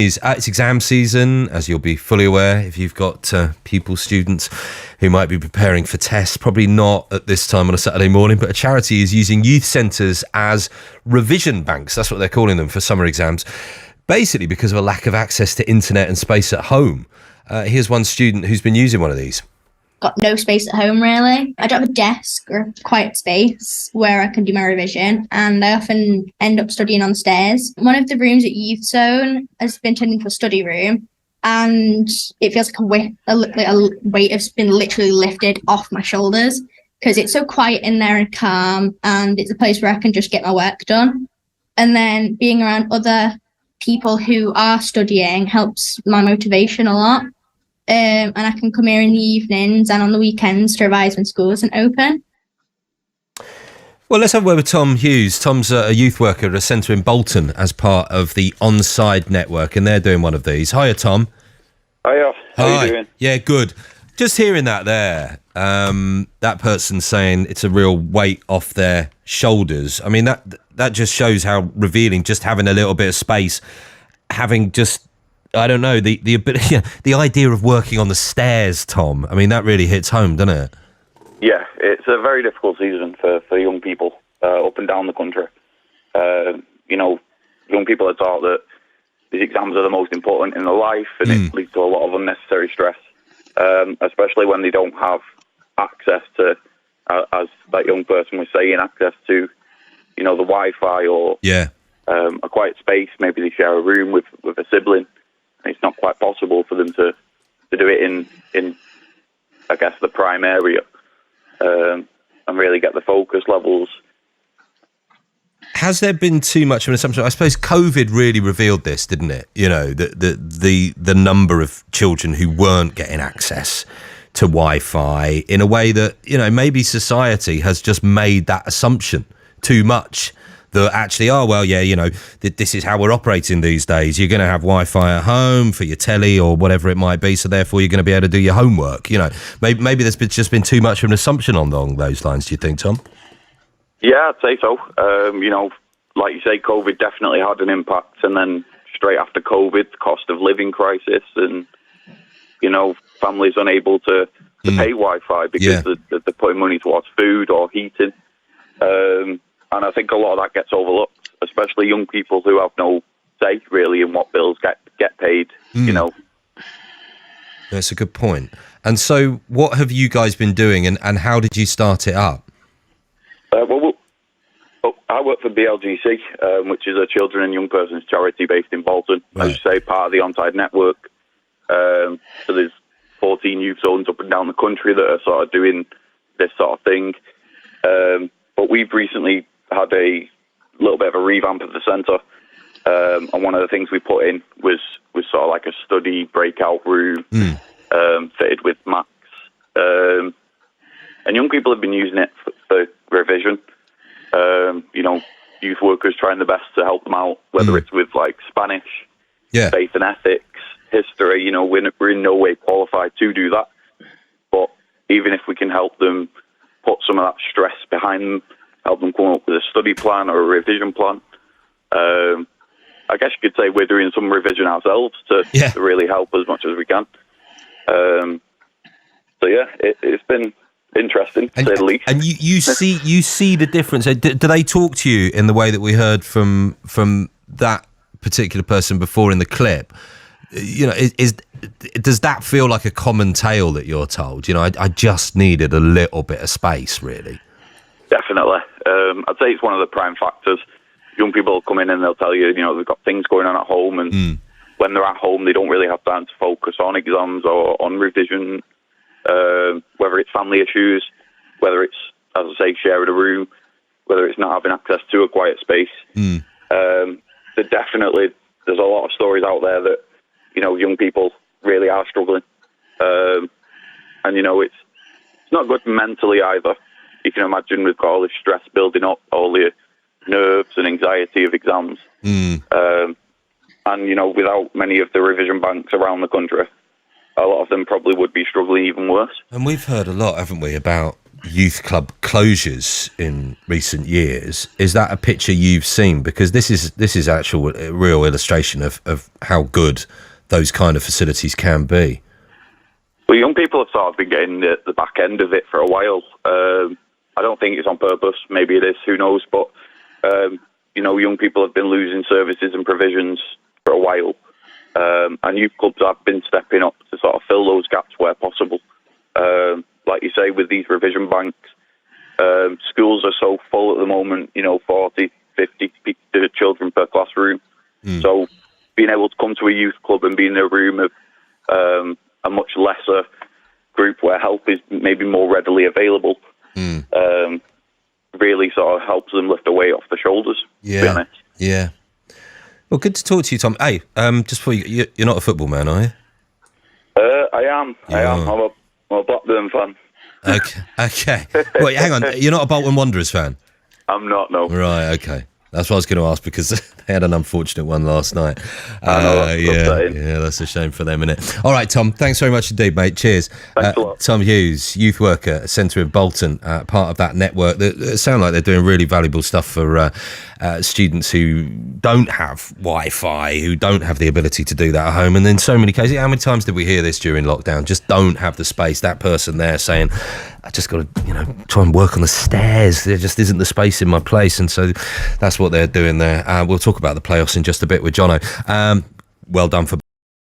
It's exam season, as you'll be fully aware if you've got students who might be preparing for tests. Probably not at this time on a Saturday morning, but a charity is using youth centres as revision banks. That's what they're calling them for summer exams, basically because of a lack of access to internet and space at home. Here's one student who's been using one of these. Got no space at home, really. I don't have a desk or a quiet space where I can do my revision, and I often end up studying on the stairs. One of the rooms at Youth Zone has been turned into a study room, and it feels like a weight has been literally lifted off my shoulders because it's so quiet in there and calm, and it's a place where I can just get my work done. And then being around other people who are studying helps my motivation a lot. And I can come here in the evenings and on the weekends to revise when school isn't open. Well, let's have a word with Tom Hughes. Tom's a youth worker at a centre in Bolton as part of the OnSide network, and they're doing one of these. Hiya, Tom. Hiya. How Hi. you doing? Yeah, good. Just hearing that there, that person saying it's a real weight off their shoulders. I mean, that just shows how revealing just having a little bit of space, having just... I don't know, the ability, the idea of working on the stairs, Tom. I mean, that really hits home, doesn't it? Yeah, it's a very difficult season for young people up and down the country. Young people are taught that these exams are the most important in their life, and it leads to a lot of unnecessary stress, especially when they don't have access to, as that young person was saying, access to, the Wi-Fi or a quiet space. Maybe they share a room with a sibling. It's not quite possible for them to do it in I guess, the prime area and really get the focus levels. Has there been too much of an assumption? I suppose COVID really revealed this, didn't it? The number of children who weren't getting access to Wi-Fi in a way that, maybe society has just made that assumption too much. That actually, this is how we're operating these days. You're going to have Wi-Fi at home for your telly or whatever it might be, so therefore you're going to be able to do your homework. Maybe there's just been too much of an assumption along those lines, do you think, Tom? Yeah, I'd say so. Like you say, COVID definitely had an impact, and then straight after COVID, the cost of living crisis, and, families unable to pay Wi-Fi because they're putting money towards food or heating. And I think a lot of that gets overlooked, especially young people who have no say, really, in what bills get paid, That's a good point. And so what have you guys been doing, and how did you start it up? I work for BLGC, which is a children and young persons charity based in Bolton, as you say, part of the OnSide network. So there's 14 youth zones up and down the country that are sort of doing this sort of thing. But we've recently had a little bit of a revamp of the centre, and one of the things we put in was sort of like a study breakout room, fitted with Macs, and young people have been using it for revision. Youth workers trying their best to help them out, whether it's with like Spanish, faith and ethics, history. We're in no way qualified to do that, but even if we can help them put some of that stress behind them, help them come up with a study plan or a revision plan. I guess you could say we're doing some revision ourselves to really help as much as we can. It's been interesting, to say the least. And you see the difference. Do they talk to you in the way that we heard from that particular person before in the clip? Does that feel like a common tale that you're told? I just needed a little bit of space, really. Definitely. I'd say it's one of the prime factors. Young people come in and they'll tell you, they've got things going on at home, and when they're at home, they don't really have time to focus on exams or on revision, whether it's family issues, whether it's, as I say, sharing a room, whether it's not having access to a quiet space. There's a lot of stories out there that, young people really are struggling. And, it's not good mentally either. You can imagine we've got all this stress building up, all the nerves and anxiety of exams. And, without many of the revision banks around the country, a lot of them probably would be struggling even worse. And we've heard a lot, haven't we, about youth club closures in recent years. Is that a picture you've seen? Because this is actual real illustration of how good those kind of facilities can be. Well, young people have sort of been getting the back end of it for a while. I don't think it's on purpose. Maybe it is. Who knows? But young people have been losing services and provisions for a while, and youth clubs have been stepping up to sort of fill those gaps where possible. Like you say, with these revision banks, schools are so full at the moment, 40, 50 children per classroom. So being able to come to a youth club and be in a room of a much lesser group where help is maybe more readily available really sort of helps them lift the weight off their shoulders, to be honest. Yeah. Well, good to talk to you, Tom. Hey, just before you're not a football man, are you? I am. I'm a Blackburn fan. Okay. Wait, hang on. You're not a Bolton Wanderers fan? I'm not, no. Right, okay. That's what I was going to ask, because they had an unfortunate one last night. I know, that's a shame for them, isn't it? All right, Tom, thanks very much indeed, mate. Cheers. Thanks a lot. Tom Hughes, youth worker at Centre in Bolton, part of that network. That sound like they're doing really valuable stuff for students who don't have Wi-Fi, who don't have the ability to do that at home. And in so many cases, how many times did we hear this during lockdown? Just don't have the space. That person there saying, I just got to, try and work on the stairs. There just isn't the space in my place. And so that's what they're doing there. We'll talk about the playoffs in just a bit with Jono. Well done for